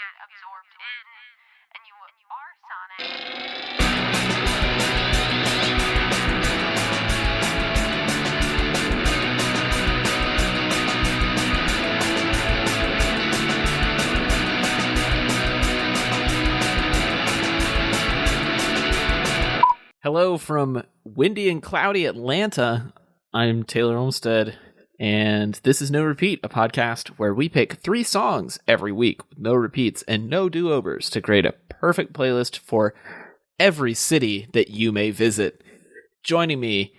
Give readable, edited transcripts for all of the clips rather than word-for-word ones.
get absorbed in, and you are Sonic. Hello from windy and cloudy Atlanta. I'm Taylor Olmstead, and this is No Repeat, a podcast where we pick 3 songs every week with no repeats and no do-overs to create a perfect playlist for every city that you may visit. Joining me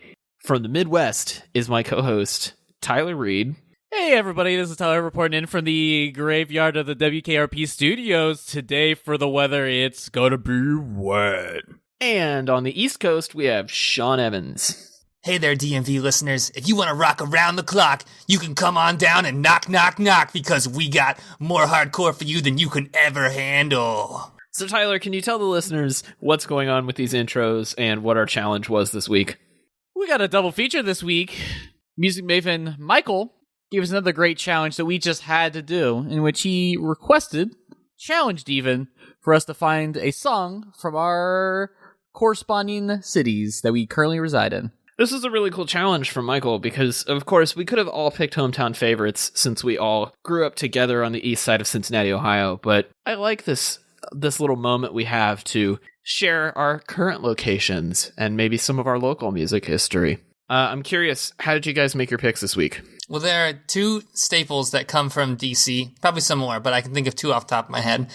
from the Midwest is my co-host, Tyler Reed. Hey everybody, this is Tyler reporting in from the graveyard of the WKRP studios. Today for the weather, it's gonna be wet. And on the East Coast, we have Sean Evans. Hey there, DMV listeners. If you want to rock around the clock, you can come on down and knock, knock, knock, because we got more hardcore for you than you can ever handle. So Tyler, can you tell the listeners what's going on with these intros and what our challenge was this week? We got a double feature this week. Music maven Michael gave us another great challenge that we just had to do, in which he challenged even, for us to find a song from our corresponding cities that we currently reside in. This is a really cool challenge from Michael because, of course, we could have all picked hometown favorites since we all grew up together on the east side of Cincinnati, Ohio, but I like this little moment we have to share our current locations and maybe some of our local music history. I'm curious, how did you guys make your picks this week? Well, there are 2 staples that come from DC, probably some more, but I can think of 2 off the top of my head.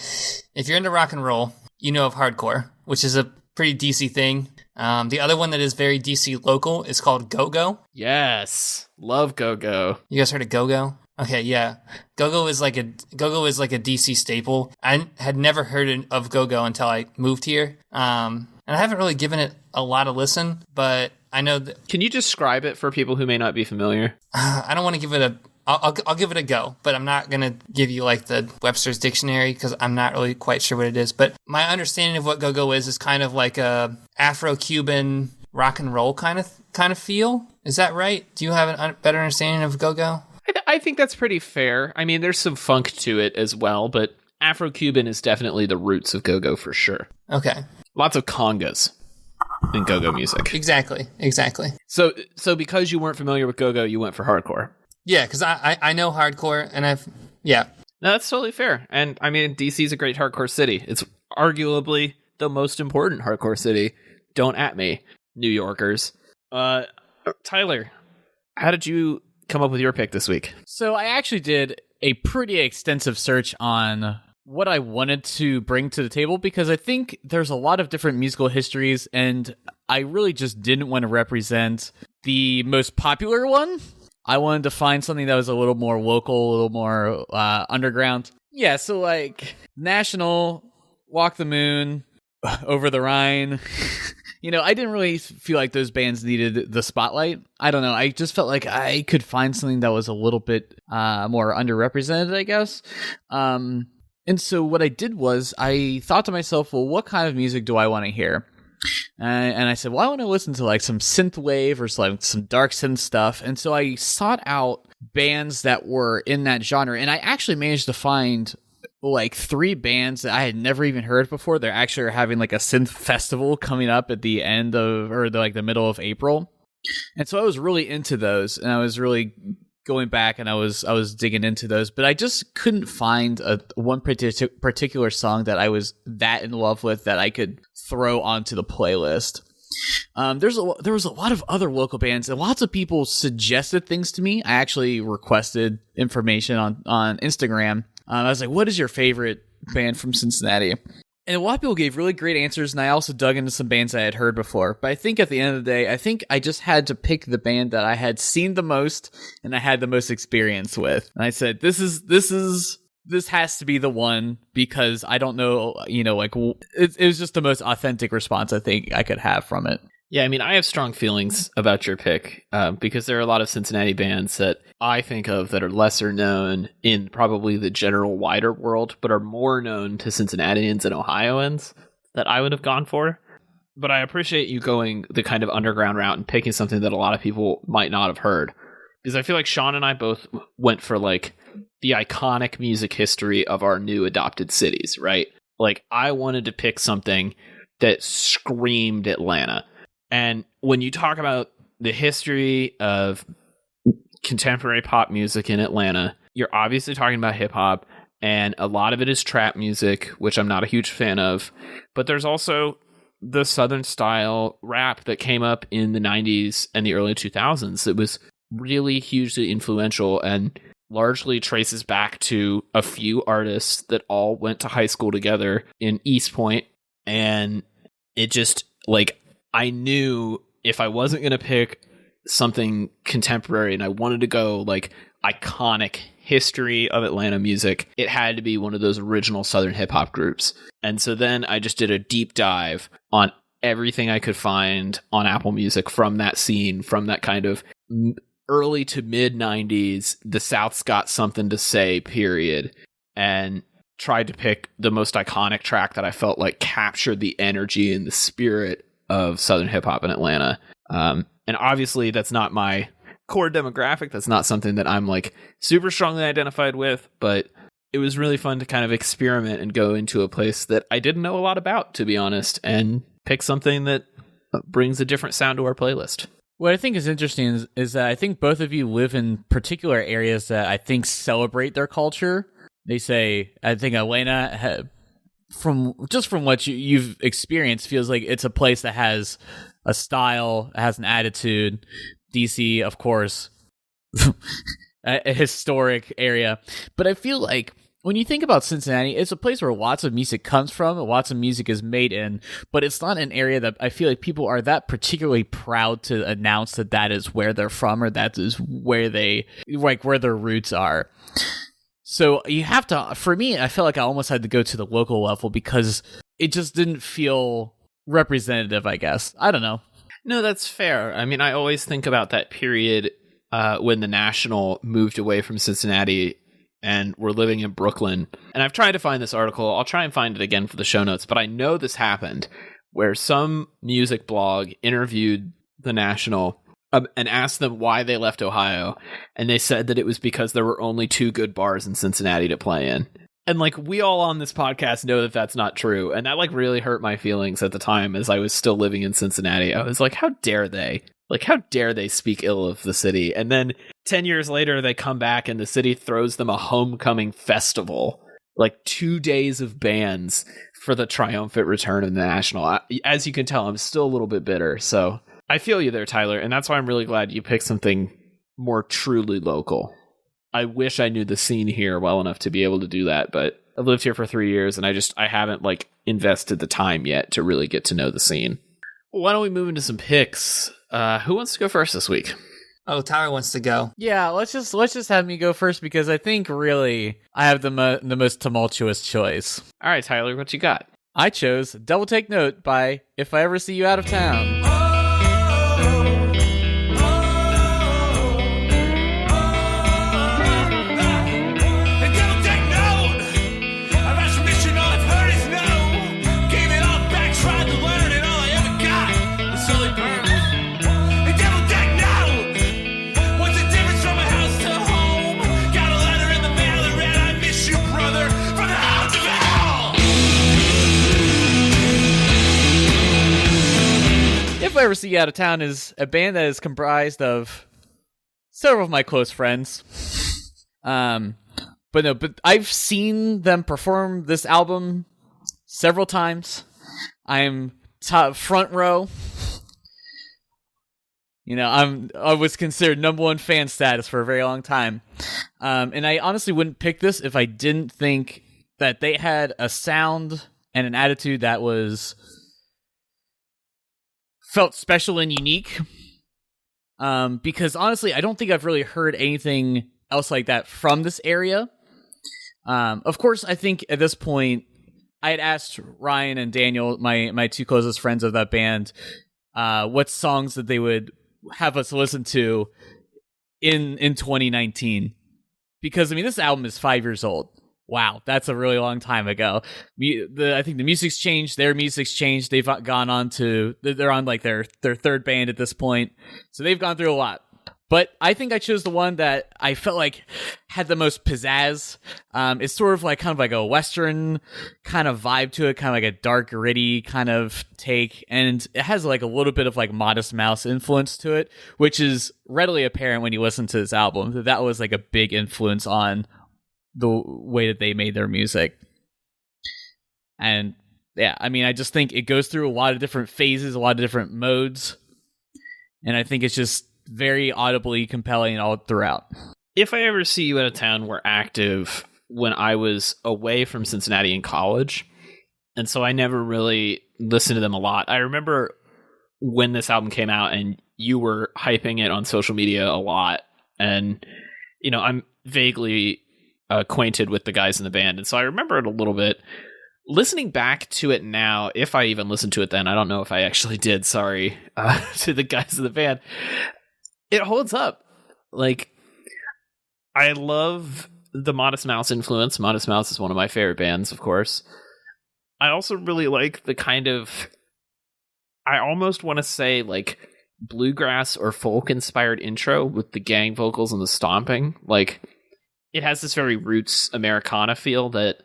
If you're into rock and roll, you know of hardcore, which is a pretty DC thing. The other one that is very DC local is called Go-Go. Yes, love Go-Go. You guys heard of Go-Go? Okay, yeah. Go-Go is like a DC staple. I had never heard of Go-Go until I moved here. And I haven't really given it a lot of listen, but I know that... Can you describe it for people who may not be familiar? I don't want to give it a... I'll give it a go, but I'm not going to give you like the Webster's Dictionary because I'm not really quite sure what it is. But my understanding of what go-go is kind of like a Afro-Cuban rock and roll kind of feel. Is that right? Do you have a better understanding of go-go? I think that's pretty fair. I mean, there's some funk to it as well, but Afro-Cuban is definitely the roots of go-go for sure. Okay. Lots of congas in go-go music. Exactly. So because you weren't familiar with go-go, you went for hardcore. Yeah, because I know hardcore, and No, that's totally fair. And, I mean, DC's a great hardcore city. It's arguably the most important hardcore city. Don't at me, New Yorkers. Tyler, how did you come up with your pick this week? So I actually did a pretty extensive search on what I wanted to bring to the table, because I think there's a lot of different musical histories, and I really just didn't want to represent the most popular one. I wanted to find something that was a little more local, a little more underground. Yeah, so like National, Walk the Moon, Over the Rhine. I didn't really feel like those bands needed the spotlight. I don't know. I just felt like I could find something that was a little bit more underrepresented, I guess. And so what I did was I thought to myself, well, what kind of music do I want to hear? And I said, well, I want to listen to like some synth wave or some dark synth stuff. And so I sought out bands that were in that genre. And I actually managed to find like 3 bands that I had never even heard before. They're actually having like a synth festival coming up at the end of, or the middle of April. And so I was really into those, and I was really going back and I was digging into those, but I just couldn't find one particular song that I was that in love with that I could throw onto the playlist. There was a lot of other local bands, and lots of people suggested things to me. I actually requested information on Instagram. I was like, what is your favorite band from Cincinnati? And a lot of people gave really great answers, and I also dug into some bands I had heard before. But I think at the end of the day, I think I just had to pick the band that I had seen the most and I had the most experience with. And I said, this has to be the one, because I don't know, it was just the most authentic response I think I could have from it. Yeah, I mean, I have strong feelings about your pick because there are a lot of Cincinnati bands that I think of that are lesser known in probably the general wider world, but are more known to Cincinnatians and Ohioans that I would have gone for. But I appreciate you going the kind of underground route and picking something that a lot of people might not have heard. Because I feel like Sean and I both went for like the iconic music history of our new adopted cities, right? Like, I wanted to pick something that screamed Atlanta. And when you talk about the history of contemporary pop music in Atlanta, you're obviously talking about hip hop, and a lot of it is trap music, which I'm not a huge fan of. But there's also the Southern style rap that came up in the 90s and the early 2000s. It was really hugely influential and largely traces back to a few artists that all went to high school together in East Point. And it just, like, I knew if I wasn't going to pick something contemporary and I wanted to go like iconic history of Atlanta music, it had to be one of those original Southern hip hop groups. And so then I just did a deep dive on everything I could find on Apple Music from that scene, from that kind of early to mid 90s, the South's got something to say, period. And tried to pick the most iconic track that I felt like captured the energy and the spirit of Southern hip hop in Atlanta. And obviously that's not my core demographic. That's not something that I'm like super strongly identified with, but it was really fun to kind of experiment and go into a place that I didn't know a lot about, to be honest, and pick something that brings a different sound to our playlist. What I think is interesting is that I think both of you live in particular areas that I think celebrate their culture. They say, I think Atlanta, from what you've experienced, feels like it's a place that has a style, has an attitude. DC, of course, a historic area. But I feel like when you think about Cincinnati, it's a place where lots of music comes from, lots of music is made in, but it's not an area that I feel like people are that particularly proud to announce that that is where they're from or that is where they, like, where their roots are. So you have to, for me, I felt like I almost had to go to the local level because it just didn't feel representative, I guess. I don't know. No, that's fair. I mean, I always think about that period when the National moved away from Cincinnati and we're living in Brooklyn. And I've tried to find this article. I'll try and find it again for the show notes, but I know this happened where some music blog interviewed the National and asked them why they left Ohio. And they said that it was because there were only 2 good bars in Cincinnati to play in. And like, we all on this podcast know that that's not true. And that like really hurt my feelings at the time as I was still living in Cincinnati. I was like, how dare they? Like, how dare they speak ill of the city? And then 10 years later, they come back and the city throws them a homecoming festival. Like 2 days of bands for the triumphant return of the National. As you can tell, I'm still a little bit bitter. So I feel you there, Tyler. And that's why I'm really glad you picked something more truly local. I wish I knew the scene here well enough to be able to do that, but I've lived here for 3 years and I haven't like invested the time yet to really get to know the scene. Well, why don't we move into some picks? Who wants to go first this week? Oh, Tyler wants to go. Yeah, let's just have me go first because I think really I have the most tumultuous choice. All right, Tyler, what you got? I chose Double Take Note by If I Ever See You Out of Town. If I Ever See You Out of Town is a band that is comprised of several of my close friends. But I've seen them perform this album several times. I'm front row. You know, I was considered number 1 fan status for a very long time. And I honestly wouldn't pick this if I didn't think that they had a sound and an attitude that felt special and unique. Because honestly, I don't think I've really heard anything else like that from this area. Of course, I think at this point, I had asked Ryan and Daniel, my 2 closest friends of that band, what songs that they would have us listen to in 2019. Because, I mean, this album is 5 years old. Wow, that's a really long time ago. I think the music's changed, their music's changed. They've gone on to, they're on like their 3rd band at this point. So they've gone through a lot. But I think I chose the one that I felt like had the most pizzazz. It's sort of like kind of like a Western kind of vibe to it, kind of like a dark, gritty kind of take. And it has like a little bit of like Modest Mouse influence to it, which is readily apparent when you listen to this album. That was like a big influence on the way that they made their music. And yeah, I mean, I just think it goes through a lot of different phases, a lot of different modes. And I think it's just very audibly compelling all throughout. If I ever see you at a town were active when I was away from Cincinnati in college, and so I never really listened to them a lot. I remember when this album came out and you were hyping it on social media a lot, and you know, I'm vaguely acquainted with the guys in the band, and so I remember it a little bit. Listening back to it now, if I even listened to it then, I don't know if I actually did, sorry, to the guys in the band, it holds up. Like, I love the Modest Mouse influence. Modest Mouse is one of my favorite bands, of course. I also really like the kind of, I almost want to say, like, bluegrass or folk-inspired intro with the gang vocals and the stomping. Like, it has this very roots Americana feel that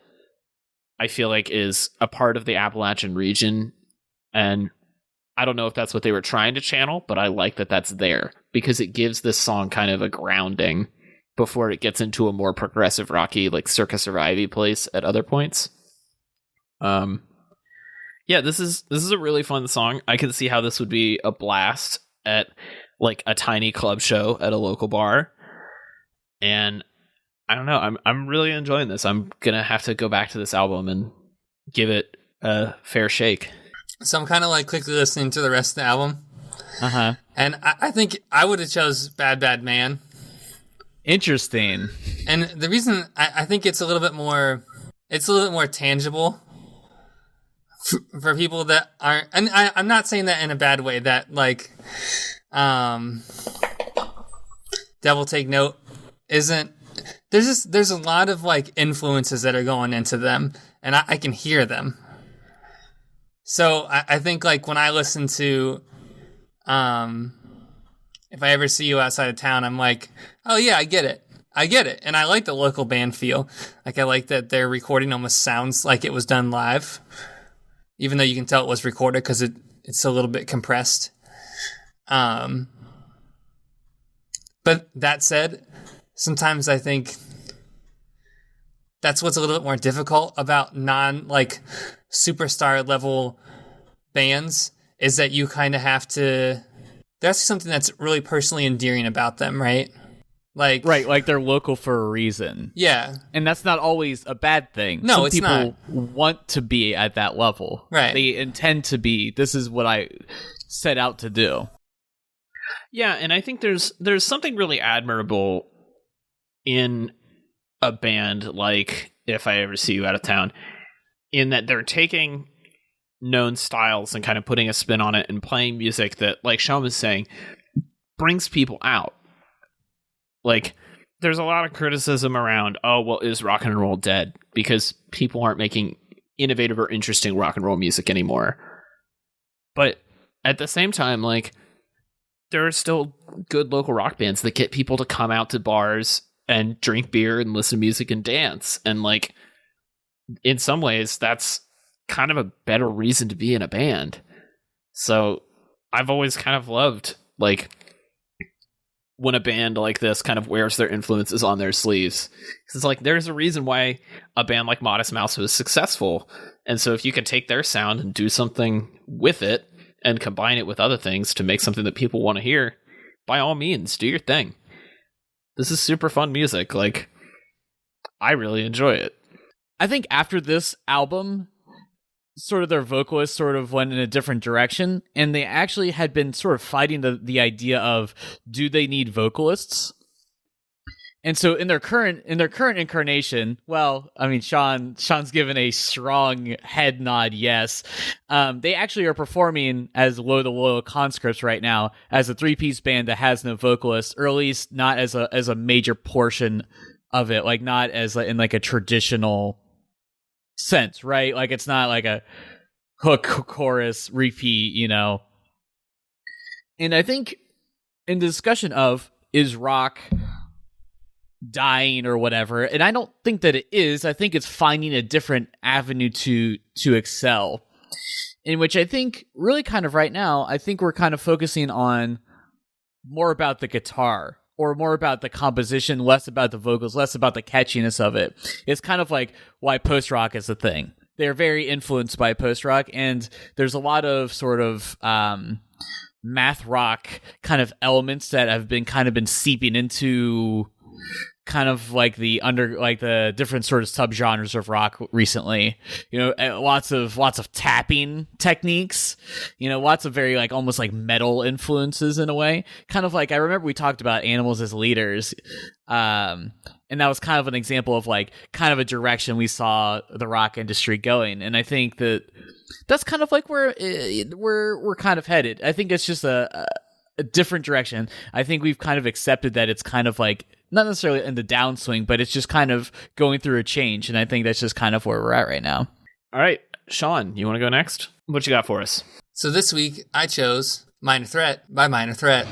I feel like is a part of the Appalachian region, and I don't know if that's what they were trying to channel, but I like that that's there because it gives this song kind of a grounding before it gets into a more progressive rocky, like Circa Survivey place at other points. Yeah, this is a really fun song. I can see how this would be a blast at like a tiny club show at a local bar, and I don't know. I'm really enjoying this. I'm gonna have to go back to this album and give it a fair shake. So I'm kind of like quickly listening to the rest of the album. Uh-huh. And I think I would have chose Bad Bad Man. Interesting. And the reason I think it's a little bit more tangible for people that aren't, and I'm not saying that in a bad way, that like, Devil Take Note isn't, there's a lot of like influences that are going into them, and I can hear them. So I think like when I listen to, If I Ever See You Outside of Town, I'm like, oh yeah, I get it. And I like the local band feel. Like I like that their recording almost sounds like it was done live, even though you can tell it was recorded because it's a little bit compressed. But that said, sometimes I think that's what's a little bit more difficult about like superstar level bands, is that you kind of have to, that's something that's really personally endearing about them, right? Like, right, like they're local for a reason. Yeah. And that's not always a bad thing. No, Some it's people not. want to be at that level. Right. They intend to be, this is what I set out to do. Yeah, and I think there's something really admirable in a band like If I Ever See You Out of Town, in that they're taking known styles and kind of putting a spin on it and playing music that, like Sean was saying, brings people out. Like, there's a lot of criticism around, oh, well, is rock and roll dead? Because people aren't making innovative or interesting rock and roll music anymore. But at the same time, like, there are still good local rock bands that get people to come out to bars and drink beer and listen to music and dance. And like, in some ways, that's kind of a better reason to be in a band. So I've always kind of loved like when a band like this kind of wears their influences on their sleeves. Because it's like, there's a reason why a band like Modest Mouse was successful. And so if you can take their sound and do something with it and combine it with other things to make something that people want to hear, by all means, do your thing. This is super fun music. Like, I really enjoy it. I think after this album, sort of their vocalists sort of went in a different direction, and they actually had been sort of fighting the idea of, do they need vocalists? And so in their current incarnation, well, I mean, Sean's given a strong head nod yes. They actually are performing as the Loyal Conscripts right now, as a 3-piece band that has no vocalists, or at least not as a major portion of it, like not as in like a traditional sense, right? Like it's not like a hook, chorus, repeat, you know. And I think in the discussion of, is rock dying or whatever? And I don't think that it is. I think it's finding a different avenue to excel, in which I think really kind of right now, I think we're kind of focusing on more about the guitar, or more about the composition, less about the vocals, less about the catchiness of it. It's kind of like why post-rock is a thing. They're very influenced by post-rock, and there's a lot of sort of math rock kind of elements that have been seeping into kind of like the different sort of subgenres of rock recently. Lots of tapping techniques, lots of very like almost like metal influences in a way. Kind of like, I remember we talked about Animals as Leaders, and that was kind of an example of like kind of a direction we saw the rock industry going. And I think that's kind of like where we're kind of headed. I think it's just a different direction. I think we've kind of accepted that it's kind of like not necessarily in the downswing, but it's just kind of going through a change. And I think that's just kind of where we're at right now. All right, Sean, you want to go next? What you got for us? So this week I chose Minor Threat by Minor Threat.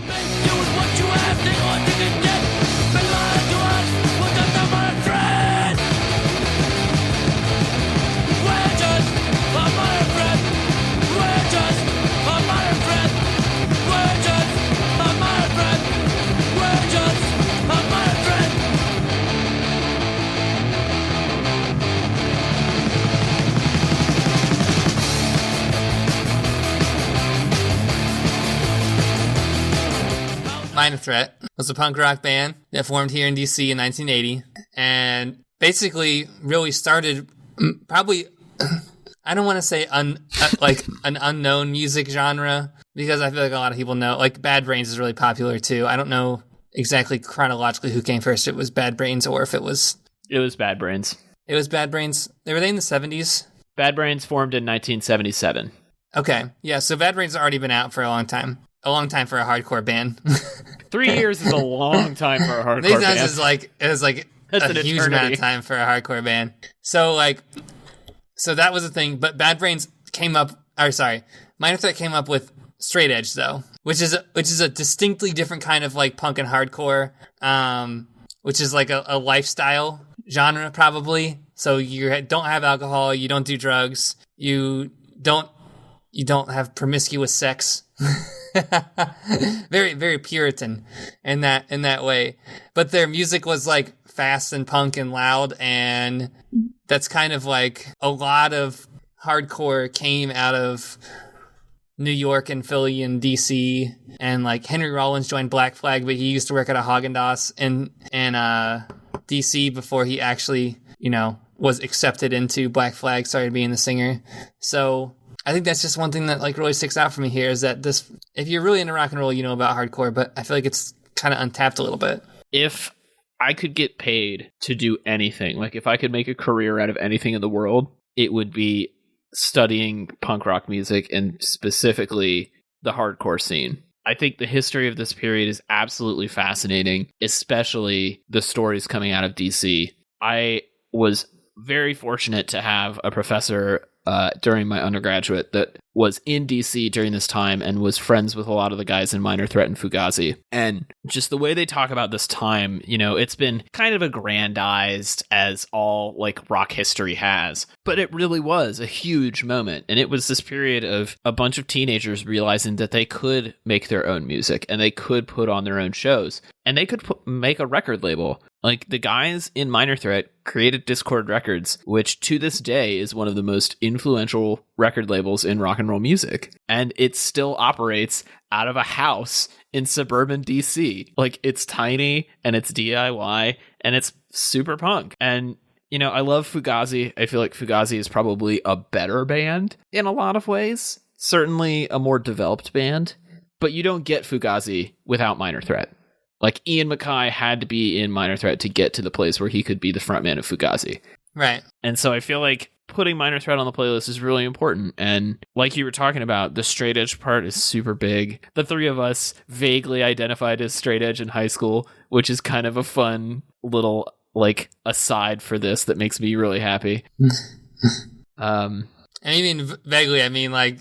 Minor Threat was a punk rock band that formed here in DC in 1980, and basically really started probably, I don't want to say like an unknown music genre, because I feel like a lot of people know, like Bad Brains is really popular too. I don't know exactly chronologically who came first. It was Bad Brains or if it was... It was Bad Brains. It was Bad Brains. Were they in the 70s? Bad Brains formed in 1977. Okay, yeah, so Bad Brains has already been out for a long time. A long time for a hardcore band. 3 years is a long time for a hardcore band. Is like a huge amount of time for a hardcore band. So that was a thing. But Bad Brains Minor Threat came up with Straight Edge though, which is a distinctly different kind of like punk and hardcore, which is like a lifestyle genre probably. So you don't have alcohol, you don't do drugs, you don't have promiscuous sex. Very, very Puritan in that way. But their music was like fast and punk and loud, and that's kind of like a lot of hardcore came out of New York and Philly and DC. And like Henry Rollins joined Black Flag, but he used to work at a Haagen-Dazs in DC before he actually, was accepted into Black Flag, started being the singer. So I think that's just one thing that like really sticks out for me here, is that this, if you're really into rock and roll, you know about hardcore, but I feel like it's kind of untapped a little bit. If I could get paid to do anything, like if I could make a career out of anything in the world, it would be studying punk rock music, and specifically the hardcore scene. I think the history of this period is absolutely fascinating, especially the stories coming out of DC. I was very fortunate to have a professor during my undergraduate that was in DC during this time and was friends with a lot of the guys in Minor Threat and Fugazi. And just the way they talk about this time, it's been kind of aggrandized as all like rock history has, but it really was a huge moment. And it was this period of a bunch of teenagers realizing that they could make their own music and they could put on their own shows and they could make a record label. Like the guys in Minor Threat created Discord Records, which to this day is one of the most influential record labels in rock and roll music. And it still operates out of a house in suburban DC. Like it's tiny and it's DIY and it's super punk. And, I love Fugazi. I feel like Fugazi is probably a better band in a lot of ways. Certainly a more developed band. But you don't get Fugazi without Minor Threat. Like Ian MacKaye had to be in Minor Threat to get to the place where he could be the frontman of Fugazi. Right. And so I feel like putting Minor Threat on the playlist is really important. And like you were talking about, the straight edge part is super big. The three of us vaguely identified as straight edge in high school, which is kind of a fun little like aside for this that makes me really happy. And you mean vaguely, I mean like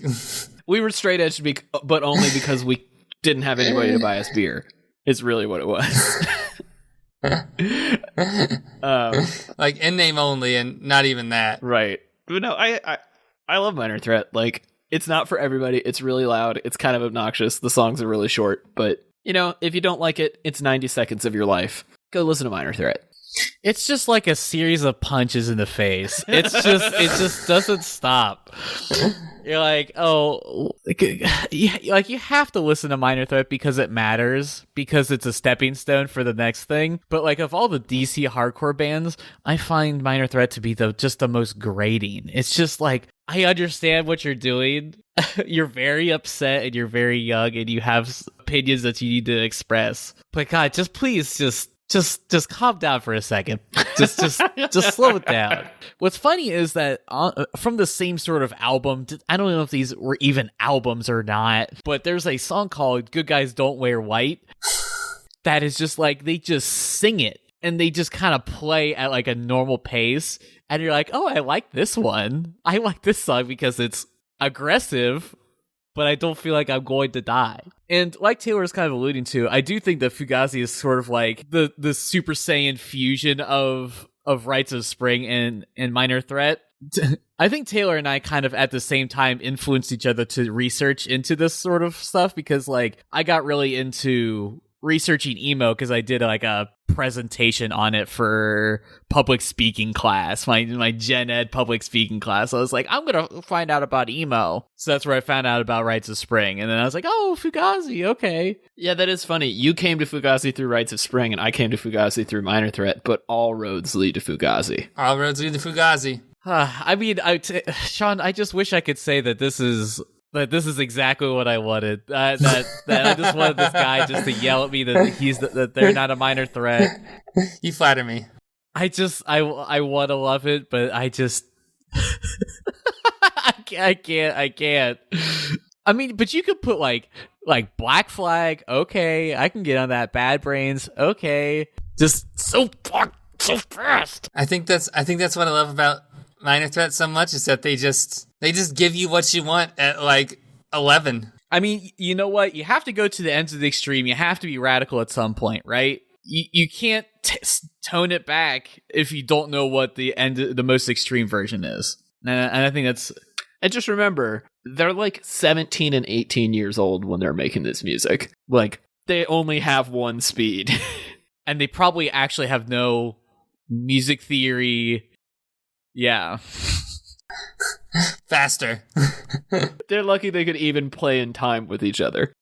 we were straight edge, but only because we didn't have anybody to buy us beer. is really what it was. Like in name only, and not even that. Right. But no, I love Minor Threat. Like, it's not for everybody. It's really loud. It's kind of obnoxious. The songs are really short. But, you know, if you don't like it, it's 90 seconds of your life. Go listen to Minor Threat. It's just like a series of punches in the face. It just doesn't stop. You're like, oh, like you have to listen to Minor Threat because it matters, because it's a stepping stone for the next thing. But like of all the DC hardcore bands, I find Minor Threat to be just the most grating. It's just like, I understand what you're doing. You're very upset and you're very young and you have opinions that you need to express. But God, just calm down for a second. Just slow it down. What's funny is that from the same sort of album, I don't know if these were even albums or not, but there's a song called Good Guys Don't Wear White that is just like, they just sing it and they just kind of play at like a normal pace. And you're like, oh, I like this one. I like this song because it's aggressive, but I don't feel like I'm going to die. And like Taylor's kind of alluding to, I do think that Fugazi is sort of like the Super Saiyan fusion of Rites of Spring and Minor Threat. I think Taylor and I kind of at the same time influenced each other to research into this sort of stuff, because like I got really into researching emo because I did like a presentation on it for public speaking class, my gen ed public speaking class. I was like, I'm gonna find out about emo, so that's where I found out about Rites of Spring. And then I was like, oh, Fugazi, okay. Yeah, that is funny. You came to Fugazi through Rites of Spring, and I came to Fugazi through Minor Threat, but all roads lead to Fugazi. All roads lead to Fugazi. I mean, Sean, I just wish I could say that this is exactly what I wanted. That I just wanted this guy just to yell at me that they're not a Minor Threat. You flatter me. I want to love it, but I just I can't. I mean, but you could put like Black Flag. Okay, I can get on that. Bad Brains. Okay, just so fast. I think that's what I love about Minor Threat so much, is that they just give you what you want at like 11. I mean, you know what? You have to go to the ends of the extreme. You have to be radical at some point, right? You can't tone it back if you don't know what the most extreme version is. And I think that's... And just remember, they're like 17 and 18 years old when they're making this music. Like, they only have one speed. And they probably actually have no music theory. Yeah. Faster. They're lucky they could even play in time with each other.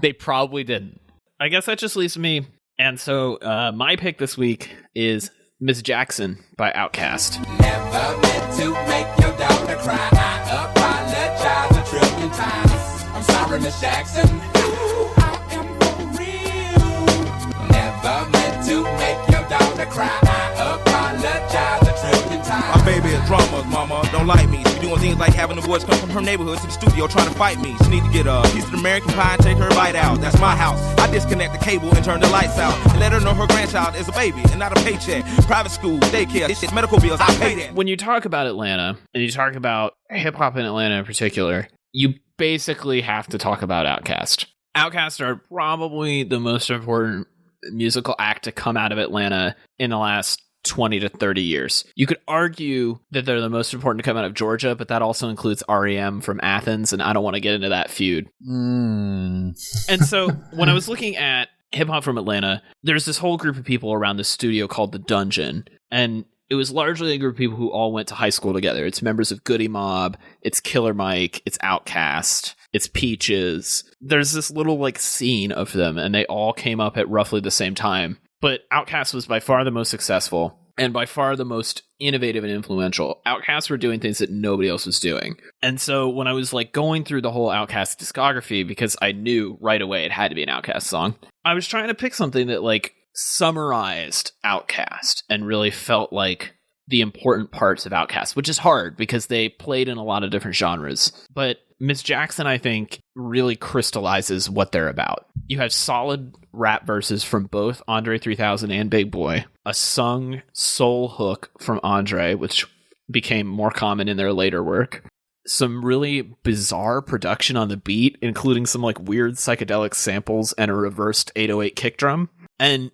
They probably didn't. I guess that just leaves me. And so my pick this week is Miss Jackson by Outkast. Never meant to make your daughter cry. I apologize a trillion times. I'm sorry, Miss Jackson. Ooh, I am for real. Never meant to make your daughter cry. I apologize a trillion times. My baby is drama, mama, don't like me. She doing things like having the boys come from her neighborhood to the studio trying to fight me. She need to get a piece of American pie and take her bite out. That's my house. I disconnect the cable and turn the lights out. And let her know her grandchild is a baby and not a paycheck. Private school, daycare, this shit, medical bills, I pay that. When you talk about Atlanta, and you talk about hip-hop in Atlanta in particular, you basically have to talk about Outkast. Outkast are probably the most important musical act to come out of Atlanta in the last 20 to 30 years. You could argue that they're the most important to come out of Georgia, but that also includes REM from Athens, and I don't want to get into that feud. And so when I was looking at hip hop from Atlanta, there's this whole group of people around this studio called The Dungeon, and it was largely a group of people who all went to high school together. It's members of Goody Mob, it's Killer Mike, it's Outkast, it's Peaches. There's this little like scene of them, and they all came up at roughly the same time. But Outkast was by far the most successful and by far the most innovative and influential. Outkast were doing things that nobody else was doing. And so when I was like going through the whole Outkast discography, because I knew right away it had to be an Outkast song, I was trying to pick something that like summarized Outkast and really felt like the important parts of Outkast, which is hard because they played in a lot of different genres. But Miss Jackson, I think, really crystallizes what they're about. You have solid rap verses from both Andre 3000 and Big Boy, a sung soul hook from Andre, which became more common in their later work, some really bizarre production on the beat, including some like weird psychedelic samples and a reversed 808 kick drum. And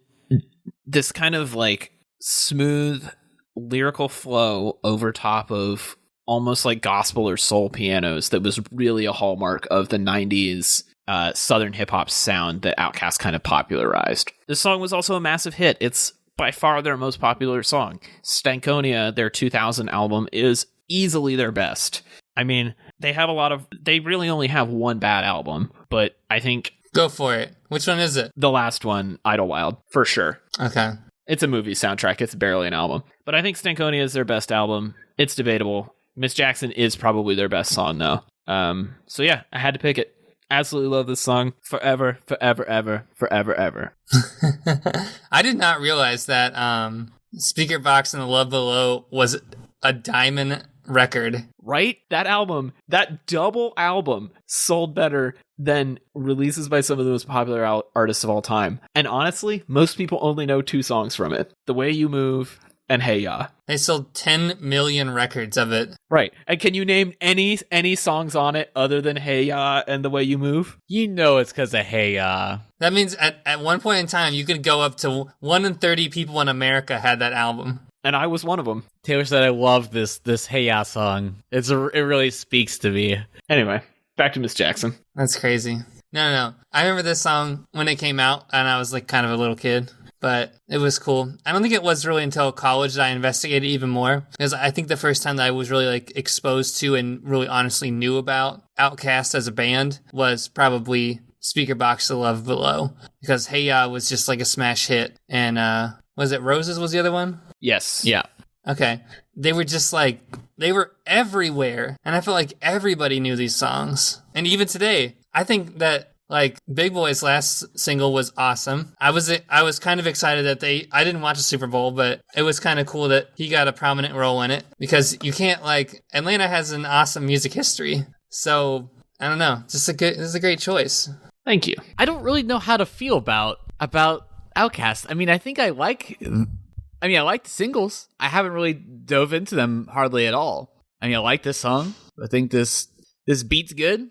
this kind of like smooth lyrical flow over top of almost like gospel or soul pianos that was really a hallmark of the 90s Southern hip hop sound that Outkast kind of popularized. This song was also a massive hit. It's by far their most popular song. Stankonia, their 2000 album, is easily their best. I mean, they really only have one bad album, but I think... Go for it. Which one is it? The last one, Idlewild, for sure. Okay. It's a movie soundtrack. It's barely an album. But I think Stankonia is their best album. It's debatable. Miss Jackson is probably their best song, though. So yeah, I had to pick it. Absolutely love this song. Forever, forever, ever, forever, ever. I did not realize that Speaker Box and the Love Below was a diamond record. Right? That album, that double album, sold better than releases by some of the most popular artists of all time. And honestly, most people only know 2 songs from it. The Way You Move and Hey Ya. They sold 10 million records of it. Right. And can you name any songs on it other than Hey Ya and The Way You Move? You know it's because of Hey Ya. That means at one point in time, you could go up to 1 in 30 people in America had that album. And I was one of them. Taylor said I love this Hey Ya song. It really speaks to me. Anyway, back to Miss Jackson. That's crazy. No. I remember this song when it came out, and I was like kind of a little kid. But it was cool. I don't think it was really until college that I investigated even more, because I think the first time that I was really like exposed to and really honestly knew about Outkast as a band was probably Speaker Box to Love Below, because Hey Ya was just like a smash hit, and was it Roses was the other one? Yes. Yeah. Okay. They were just like, they were everywhere, and I felt like everybody knew these songs. And even today, I think that like Big Boy's last single was awesome. I was kind of excited that I didn't watch the Super Bowl, but it was kind of cool that he got a prominent role in it, because you can't like, Atlanta has an awesome music history. So I don't know. This is a great choice. Thank you. I don't really know how to feel about Outkast. I mean, I like the singles. I haven't really dove into them hardly at all. I mean, I like this song. I think this beat's good.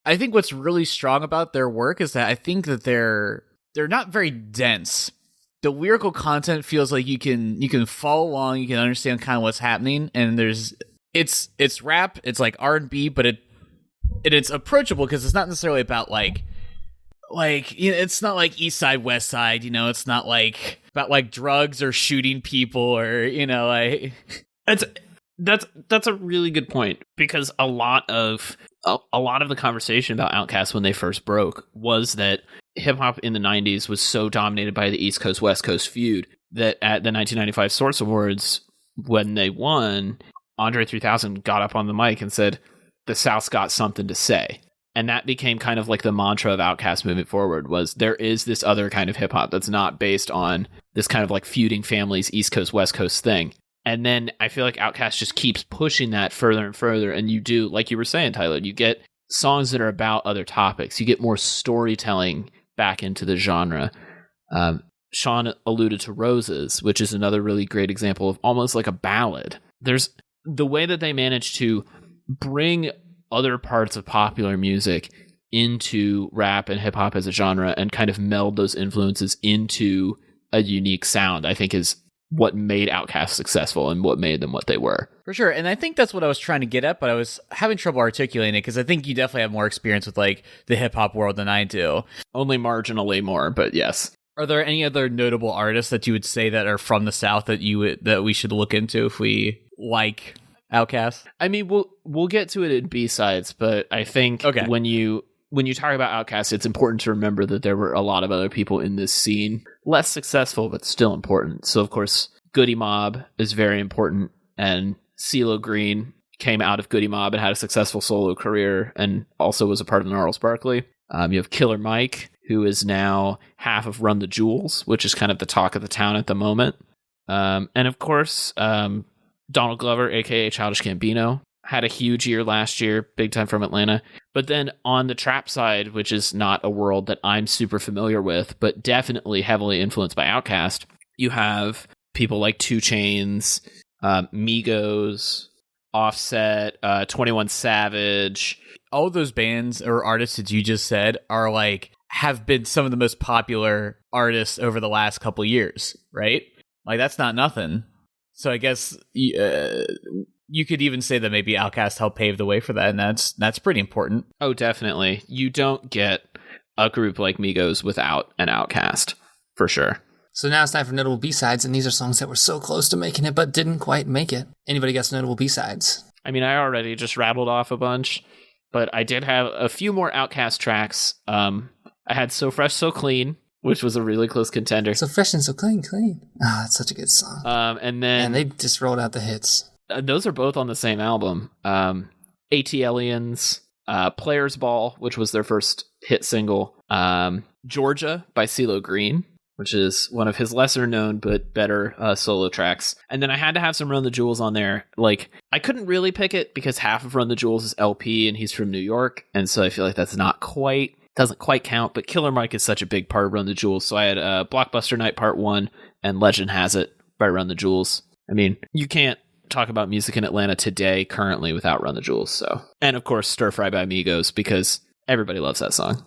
I think what's really strong about their work is that I think that they're not very dense. The lyrical content feels like you can follow along, you can understand kind of what's happening, and it's rap, it's like R&B, but it's approachable because it's not necessarily about like it's not like East Side West Side, it's not like about like drugs or shooting people or like That's a really good point, because a lot of the conversation about Outkast when they first broke was that hip hop in the 90s was so dominated by the East Coast West Coast feud that at the 1995 Source Awards, when they won, Andre 3000 got up on the mic and said, "The South's got something to say." And that became kind of like the mantra of Outkast moving forward, was there is this other kind of hip hop that's not based on this kind of like feuding families, East Coast West Coast thing. And then I feel like Outkast just keeps pushing that further and further. And you do, like you were saying, Tyler, you get songs that are about other topics. You get more storytelling back into the genre. Sean alluded to Roses, which is another really great example of almost like a ballad. There's the way that they manage to bring other parts of popular music into rap and hip hop as a genre and kind of meld those influences into a unique sound, I think is what made Outkast successful and what made them what they were. For sure. And I think that's what I was trying to get at, but I was having trouble articulating it because I think you definitely have more experience with like the hip hop world than I do. Only marginally more, but yes. Are there any other notable artists that you would say that are from the South that we should look into if we like Outkast? I mean, we'll get to it in B-sides, but I think when you talk about Outkast, it's important to remember that there were a lot of other people in this scene, less successful, but still important. So, of course, Goody Mob is very important, and CeeLo Green came out of Goody Mob and had a successful solo career, and also was a part of Gnarls Barkley. You have Killer Mike, who is now half of Run the Jewels, which is kind of the talk of the town at the moment. And, of course, Donald Glover, a.k.a. Childish Gambino, had a huge year last year, big time from Atlanta. But then on the trap side, which is not a world that I'm super familiar with, but definitely heavily influenced by Outkast, you have people like 2 Chainz, Migos, Offset, 21 Savage. All of those bands or artists that you just said are like have been some of the most popular artists over the last couple years, right? Like that's not nothing. So I guess you could even say that maybe Outkast helped pave the way for that, and that's pretty important. Oh, definitely. You don't get a group like Migos without an Outkast, for sure. So now it's time for notable B-sides, and these are songs that were so close to making it but didn't quite make it. Anybody got some notable B-sides? I mean, I already just rattled off a bunch, but I did have a few more Outkast tracks. I had So Fresh, So Clean, which was a really close contender. So Fresh and So Clean. Ah, that's such a good song. And then... And they just rolled out the hits. Those are both on the same album. AT Players Ball, which was their first hit single. Georgia by CeeLo Green, which is one of his lesser known but better solo tracks. And then I had to have some Run the Jewels on there. Like, I couldn't really pick it because half of Run the Jewels is LP and he's from New York. And so I feel like that's doesn't quite count. But Killer Mike is such a big part of Run the Jewels. So I had Blockbuster Night Part 1 and Legend Has It by Run the Jewels. I mean, you can't talk about music in Atlanta today currently without Run the Jewels. So, and of course Stir Fry by Migos, because everybody loves that song.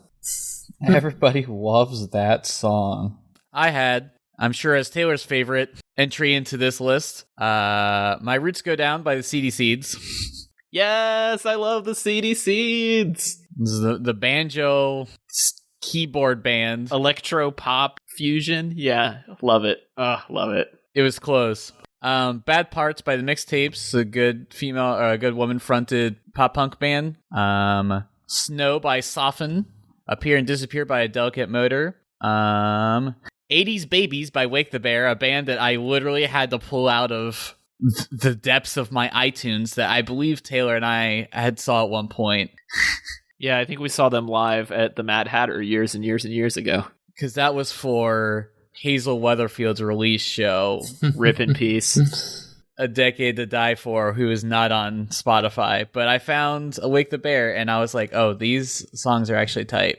Everybody loves that song. I'm sure as Taylor's favorite entry into this list, My Roots Go Down by the CD Seeds. Yes, I love the CD Seeds. This is the banjo keyboard band. Electro pop fusion. Yeah, love it. Love it. It was close. Bad Parts by the Mixtapes, a good woman-fronted pop-punk band. Snow by Soften. Appear and Disappear by A Delicate Motor. 80s Babies by Wake the Bear, a band that I literally had to pull out of the depths of my iTunes that I believe Taylor and I had saw at one point. Yeah, I think we saw them live at the Mad Hatter years and years and years ago. Because that was for Hazel Weatherfield's release show, Rip in Peace. A Decade to Die For, who is not on Spotify. But I found Awake the Bear, and I was like, oh, these songs are actually tight.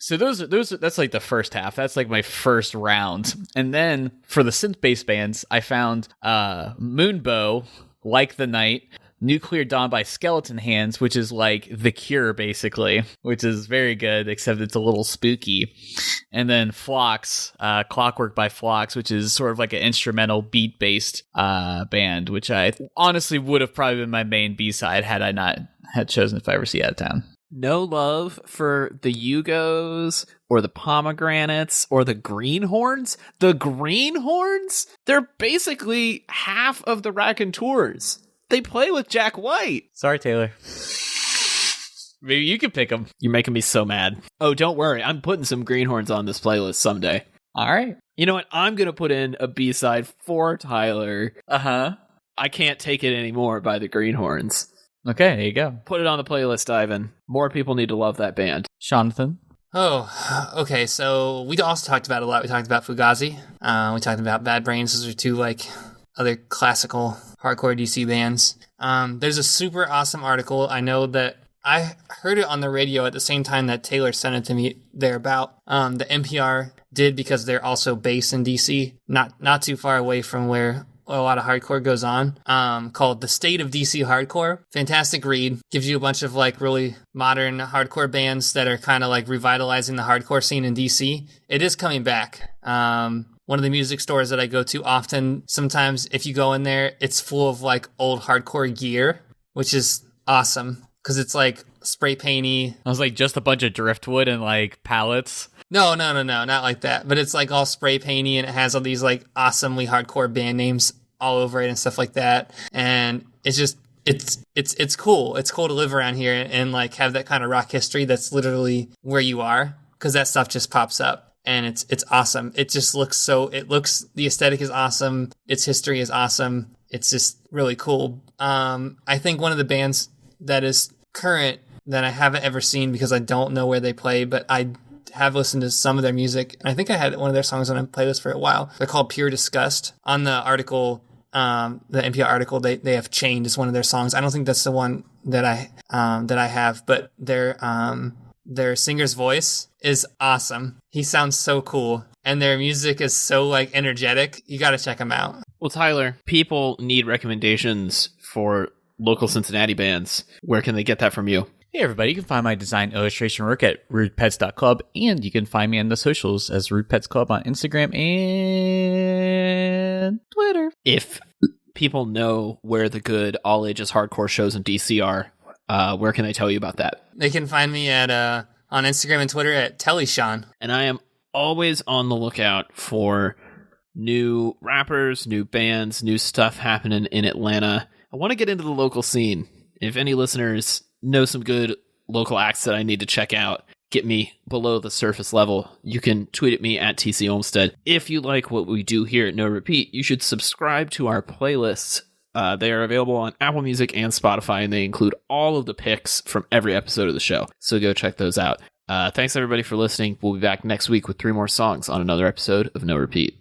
So that's like the first half. That's like my first round. And then for the synth-based bands, I found Moonbow, Like the Night, Nuclear Dawn by Skeleton Hands, which is like The Cure, basically, which is very good, except it's a little spooky. And then Phlox, Clockwork by Phlox, which is sort of like an instrumental beat-based band, which I honestly would have probably been my main B-side had I not had chosen If I Ever See You Out of Town. No love for the Yugos or the Pomegranates or the Greenhorns? The Greenhorns? They're basically half of the Raconteurs. They play with Jack White. Sorry, Taylor. Maybe you can pick them. You're making me so mad. Oh, don't worry. I'm putting some Greenhorns on this playlist someday. All right. You know what? I'm going to put in a B-side for Tyler. Uh-huh. I Can't Take It Anymore by the Greenhorns. Okay, there you go. Put it on the playlist, Ivan. More people need to love that band. Jonathan? Oh, okay. So we also talked about a lot. We talked about Fugazi. We talked about Bad Brains. Those are two like other classical hardcore DC bands. There's a super awesome article. I know that I heard it on the radio at the same time that Taylor sent it to me there about the NPR did, because they're also based in DC, not too far away from where a lot of hardcore goes on, called The State of DC Hardcore. Fantastic read. Gives you a bunch of like really modern hardcore bands that are kind of like revitalizing the hardcore scene in DC. It is coming back. One of the music stores that I go to often, sometimes if you go in there, it's full of like old hardcore gear, which is awesome because it's like spray painty. I was like just a bunch of driftwood and like pallets. No, not like that. But it's like all spray painty and it has all these like awesomely hardcore band names all over it and stuff like that. And it's just, it's cool. It's cool to live around here and like have that kind of rock history that's literally where you are, because that stuff just pops up and it's awesome. It just looks the aesthetic is awesome. Its history is awesome. It's just really cool. I think one of the bands that is current that I haven't ever seen because I don't know where they play, but I have listened to some of their music, and I think I had one of their songs on a playlist for a while. They're called Pure Disgust. On the article, the NPR article, they have Chained as one of their songs. I don't think that's the one that I have, but their singer's voice is awesome. He sounds so cool, and their music is so like energetic. You got to check them out. Well, Tyler, people need recommendations for local Cincinnati bands. Where can they get that from you? Hey everybody, you can find my design illustration work at rudepets.club, and you can find me on the socials as Rude Pets Club on Instagram and Twitter. If people know where the good all ages hardcore shows in DC are, where can they tell you about that? They can find me at on Instagram and Twitter at TellySean. And I am always on the lookout for new rappers, new bands, new stuff happening in Atlanta. I want to get into the local scene. If any listeners know some good local acts that I need to check out, get me below the surface level, you can tweet at me at TC Olmstead. If you like what we do here at No Repeat, you should subscribe to our playlists. They are available on Apple Music and Spotify, and they include all of the picks from every episode of the show. So go check those out. Thanks everybody for listening. We'll be back next week with 3 more songs on another episode of No Repeat.